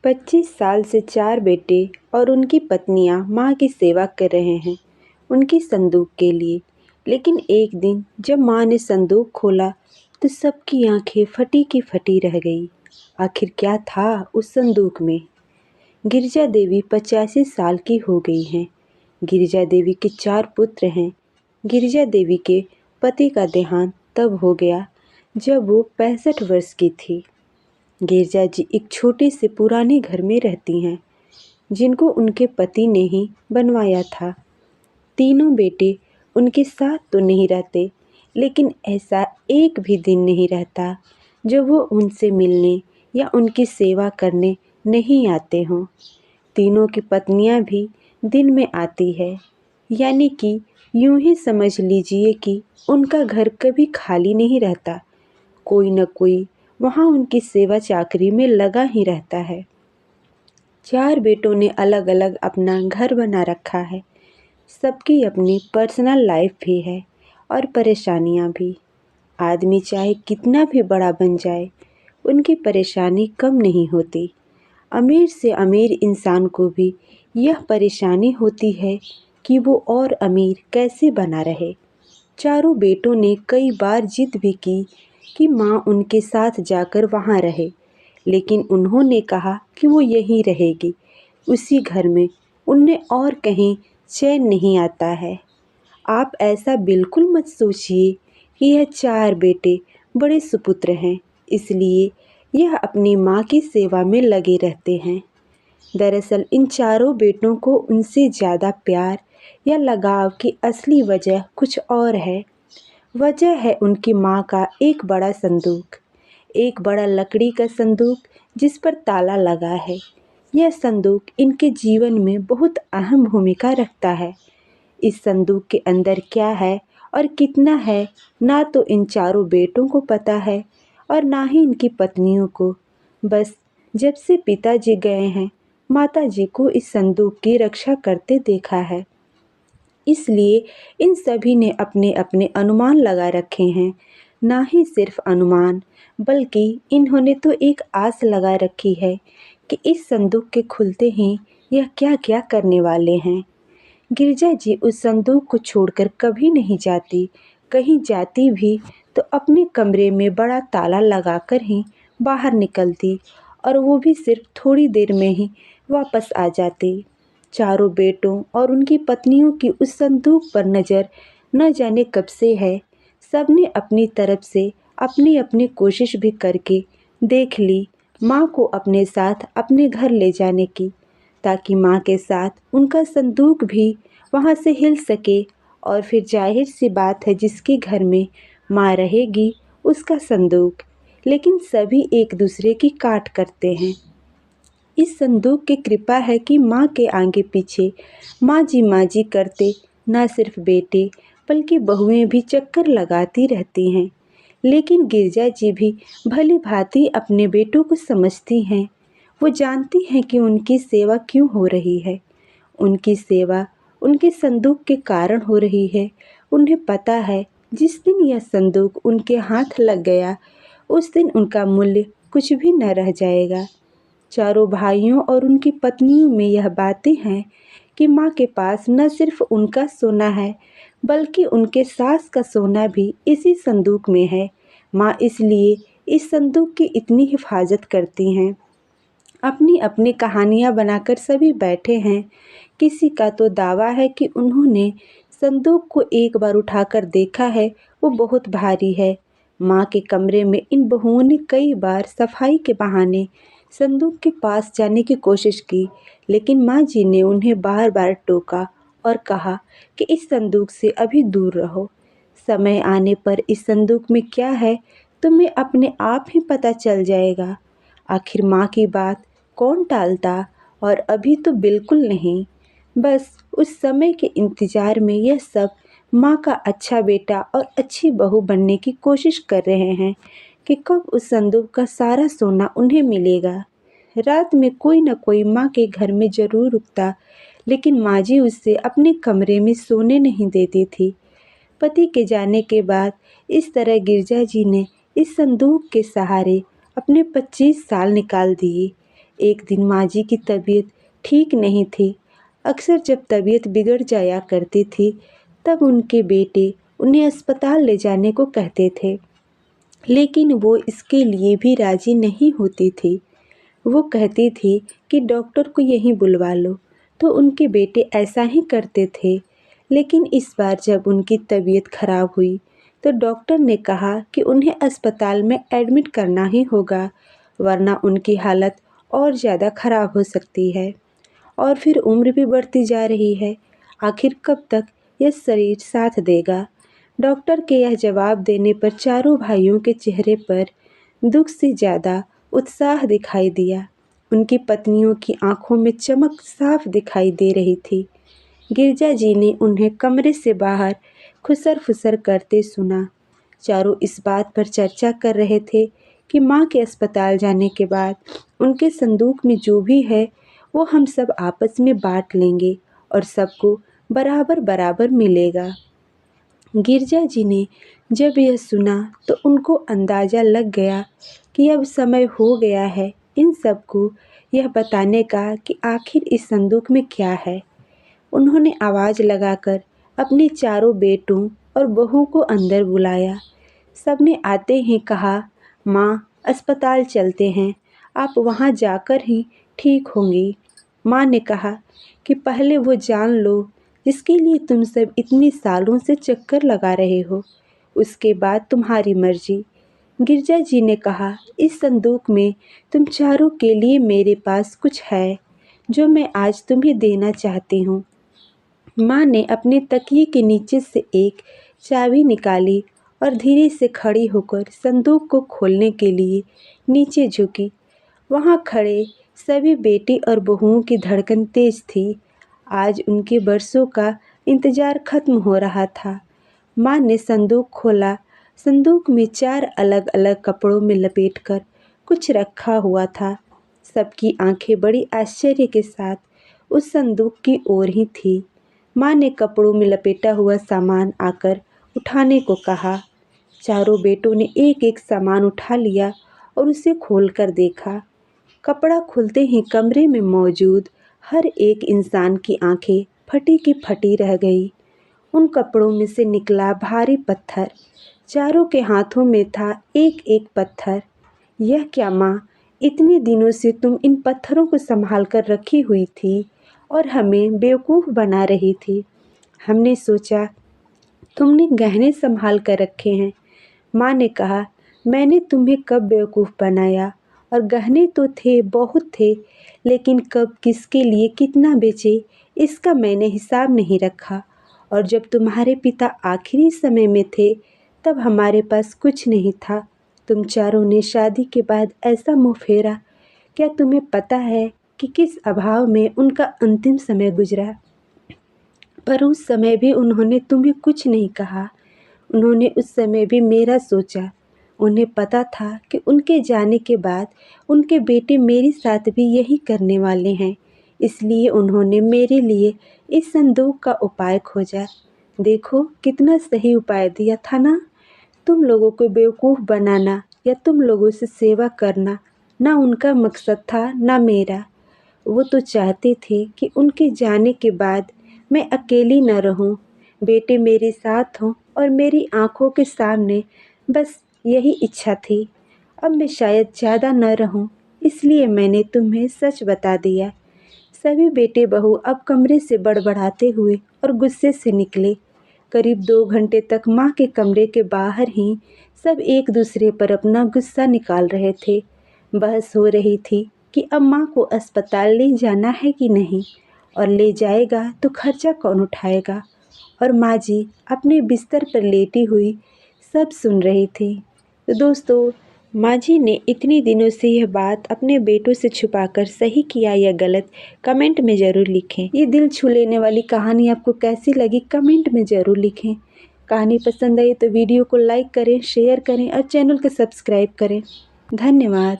25 साल से 4 बेटे और उनकी पत्नियां माँ की सेवा कर रहे हैं उनकी संदूक के लिए। लेकिन एक दिन जब माँ ने संदूक खोला तो सबकी आंखें फटी की फटी रह गई। आखिर क्या था उस संदूक में? गिरिजा देवी 85 साल की हो गई हैं। गिरिजा देवी के 4 पुत्र हैं। गिरिजा देवी के पति का देहांत तब हो गया जब वो 65 वर्ष की थी। गिरजा जी एक छोटे से पुराने घर में रहती हैं जिनको उनके पति ने ही बनवाया था। तीनों बेटे उनके साथ तो नहीं रहते, लेकिन ऐसा एक भी दिन नहीं रहता जब वो उनसे मिलने या उनकी सेवा करने नहीं आते हों। तीनों की पत्नियां भी दिन में आती है, यानी कि यूं ही समझ लीजिए कि उनका घर कभी खाली नहीं रहता। कोई न कोई वहाँ उनकी सेवा चाकरी में लगा ही रहता है। 4 बेटों ने अलग अलग अपना घर बना रखा है। सबकी अपनी पर्सनल लाइफ भी है और परेशानियाँ भी। आदमी चाहे कितना भी बड़ा बन जाए, उनकी परेशानी कम नहीं होती। अमीर से अमीर इंसान को भी यह परेशानी होती है कि वो और अमीर कैसे बना रहे। चारों बेटों ने कई बार जिद भी की कि माँ उनके साथ जाकर वहाँ रहे, लेकिन उन्होंने कहा कि वो यहीं रहेगी, उसी घर में। उन्हें और कहीं चैन नहीं आता है। आप ऐसा बिल्कुल मत सोचिए कि यह 4 बेटे बड़े सुपुत्र हैं, इसलिए यह अपनी माँ की सेवा में लगे रहते हैं। दरअसल इन चारों बेटों को उनसे ज़्यादा प्यार या लगाव की असली वजह कुछ और है। वजह है उनकी माँ का एक बड़ा संदूक, एक बड़ा लकड़ी का संदूक जिस पर ताला लगा है। यह संदूक इनके जीवन में बहुत अहम भूमिका रखता है। इस संदूक के अंदर क्या है और कितना है, ना तो इन चारों बेटों को पता है और ना ही इनकी पत्नियों को। बस जब से पिताजी गए हैं, माताजी को इस संदूक की रक्षा करते देखा है, इसलिए इन सभी ने अपने अपने अनुमान लगा रखे हैं। ना ही सिर्फ अनुमान, बल्कि इन्होंने तो एक आस लगा रखी है कि इस संदूक के खुलते ही यह क्या क्या करने वाले हैं। गिरजा जी उस संदूक को छोड़कर कभी नहीं जाती। कहीं जाती भी तो अपने कमरे में बड़ा ताला लगाकर ही बाहर निकलती, और वो भी सिर्फ थोड़ी देर में ही वापस आ जाती। चारों बेटों और उनकी पत्नियों की उस संदूक पर नज़र न जाने कब से है। सबने अपनी तरफ से अपनी अपनी कोशिश भी करके देख ली माँ को अपने साथ अपने घर ले जाने की, ताकि माँ के साथ उनका संदूक भी वहाँ से हिल सके। और फिर जाहिर सी बात है, जिसके घर में माँ रहेगी उसका संदूक। लेकिन सभी एक दूसरे की काट करते हैं। इस संदूक की कृपा है कि माँ के आगे पीछे माँ जी करते न सिर्फ बेटे बल्कि बहुएं भी चक्कर लगाती रहती हैं। लेकिन गिरजा जी भी भली भांति अपने बेटों को समझती हैं। वो जानती हैं कि उनकी सेवा क्यों हो रही है। उनकी सेवा उनके संदूक के कारण हो रही है। उन्हें पता है, जिस दिन यह संदूक उनके हाथ लग गया, उस दिन उनका मूल्य कुछ भी न रह जाएगा। चारों भाइयों और उनकी पत्नियों में यह बातें हैं कि माँ के पास न सिर्फ उनका सोना है, बल्कि उनके सास का सोना भी इसी संदूक में है। माँ इसलिए इस संदूक की इतनी हिफाजत करती हैं। अपनी अपनी कहानियाँ बनाकर सभी बैठे हैं। किसी का तो दावा है कि उन्होंने संदूक को एक बार उठाकर देखा है, वो बहुत भारी है। माँ के कमरे में इन बहुओं ने कई बार सफाई के बहाने संदूक के पास जाने की कोशिश की, लेकिन माँ जी ने उन्हें बार बार टोका और कहा कि इस संदूक से अभी दूर रहो। समय आने पर इस संदूक में क्या है तुम्हें अपने आप ही पता चल जाएगा। आखिर माँ की बात कौन टालता, और अभी तो बिल्कुल नहीं। बस उस समय के इंतज़ार में यह सब माँ का अच्छा बेटा और अच्छी बहू बनने की कोशिश कर रहे हैं कि कब उस संदूक का सारा सोना उन्हें मिलेगा। रात में कोई न कोई माँ के घर में ज़रूर रुकता, लेकिन माँ जी उससे अपने कमरे में सोने नहीं देती थी। पति के जाने के बाद इस तरह गिरजा जी ने इस संदूक के सहारे अपने 25 साल निकाल दिए। एक दिन माँ जी की तबीयत ठीक नहीं थी। अक्सर जब तबीयत बिगड़ जाया करती थी तब उनके बेटे उन्हें अस्पताल ले जाने को कहते थे, लेकिन वो इसके लिए भी राजी नहीं होती थी। वो कहती थी कि डॉक्टर को यहीं बुलवा लो, तो उनके बेटे ऐसा ही करते थे। लेकिन इस बार जब उनकी तबीयत खराब हुई तो डॉक्टर ने कहा कि उन्हें अस्पताल में एडमिट करना ही होगा, वरना उनकी हालत और ज़्यादा खराब हो सकती है। और फिर उम्र भी बढ़ती जा रही है, आखिर कब तक यह शरीर साथ देगा। डॉक्टर के यह जवाब देने पर चारों भाइयों के चेहरे पर दुख से ज़्यादा उत्साह दिखाई दिया। उनकी पत्नियों की आंखों में चमक साफ दिखाई दे रही थी। गिरजा जी ने उन्हें कमरे से बाहर खुसर फुसर करते सुना। चारों इस बात पर चर्चा कर रहे थे कि माँ के अस्पताल जाने के बाद उनके संदूक में जो भी है वो हम सब आपस में बांट लेंगे और सबको बराबर बराबर मिलेगा। गिरजा जी ने जब यह सुना तो उनको अंदाज़ा लग गया कि अब समय हो गया है इन सबको यह बताने का कि आखिर इस संदूक में क्या है। उन्होंने आवाज़ लगाकर अपने चारों बेटों और बहू को अंदर बुलाया। सबने आते ही कहा, माँ अस्पताल चलते हैं, आप वहाँ जाकर ही ठीक होंगी। माँ ने कहा कि पहले वो जान लो जिसके लिए तुम सब इतने सालों से चक्कर लगा रहे हो, उसके बाद तुम्हारी मर्जी। गिरजा जी ने कहा, इस संदूक में तुम चारों के लिए मेरे पास कुछ है जो मैं आज तुम्हें देना चाहती हूँ। माँ ने अपने तकिए के नीचे से एक चाबी निकाली और धीरे से खड़ी होकर संदूक को खोलने के लिए नीचे झुकी। वहाँ खड़े सभी बेटे और बहुओं की धड़कन तेज थी। आज उनके बरसों का इंतजार खत्म हो रहा था। माँ ने संदूक खोला। संदूक में 4 अलग अलग कपड़ों में लपेटकर कुछ रखा हुआ था। सबकी आंखें बड़ी आश्चर्य के साथ उस संदूक की ओर ही थी। माँ ने कपड़ों में लपेटा हुआ सामान आकर उठाने को कहा। चारों बेटों ने एक एक सामान उठा लिया और उसे खोलकर देखा। कपड़ा खुलते ही कमरे में मौजूद हर एक इंसान की आंखें फटी की फटी रह गई। उन कपड़ों में से निकला भारी पत्थर। चारों के हाथों में था एक एक पत्थर। यह क्या माँ, इतने दिनों से तुम इन पत्थरों को संभाल कर रखी हुई थी और हमें बेवकूफ़ बना रही थी। हमने सोचा तुमने गहने संभाल कर रखे हैं। माँ ने कहा, मैंने तुम्हें कब बेवकूफ़ बनाया, और गहने तो थे, बहुत थे, लेकिन कब किसके लिए कितना बेचे इसका मैंने हिसाब नहीं रखा। और जब तुम्हारे पिता आखिरी समय में थे तब हमारे पास कुछ नहीं था। तुम चारों ने शादी के बाद ऐसा मुँह फेरा, क्या तुम्हें पता है कि किस अभाव में उनका अंतिम समय गुजरा। पर उस समय भी उन्होंने तुम्हें कुछ नहीं कहा। उन्होंने उस समय भी मेरा सोचा। उन्हें पता था कि उनके जाने के बाद उनके बेटे मेरे साथ भी यही करने वाले हैं, इसलिए उन्होंने मेरे लिए इस संदूक का उपाय खोजा। देखो कितना सही उपाय दिया था ना। तुम लोगों को बेवकूफ़ बनाना या तुम लोगों से सेवा करना ना उनका मकसद था ना मेरा। वो तो चाहते थे कि उनके जाने के बाद मैं अकेली न रहूं, बेटे मेरे साथ हों और मेरी आंखों के सामने, बस यही इच्छा थी। अब मैं शायद ज़्यादा न रहूं, इसलिए मैंने तुम्हें सच बता दिया। सभी बेटे बहू अब कमरे से बड़बड़ाते हुए और गुस्से से निकले। करीब 2 घंटे तक माँ के कमरे के बाहर ही सब एक दूसरे पर अपना गुस्सा निकाल रहे थे। बहस हो रही थी कि अब माँ को अस्पताल ले जाना है कि नहीं, और ले जाएगा तो खर्चा कौन उठाएगा। और माँ जी अपने बिस्तर पर लेटी हुई सब सुन रही थी। तो दोस्तों, माँ जी ने इतने दिनों से यह बात अपने बेटों से छुपाकर सही किया या गलत, कमेंट में ज़रूर लिखें। ये दिल छू लेने वाली कहानी आपको कैसी लगी कमेंट में ज़रूर लिखें। कहानी पसंद आई तो वीडियो को लाइक करें, शेयर करें और चैनल को सब्सक्राइब करें। धन्यवाद।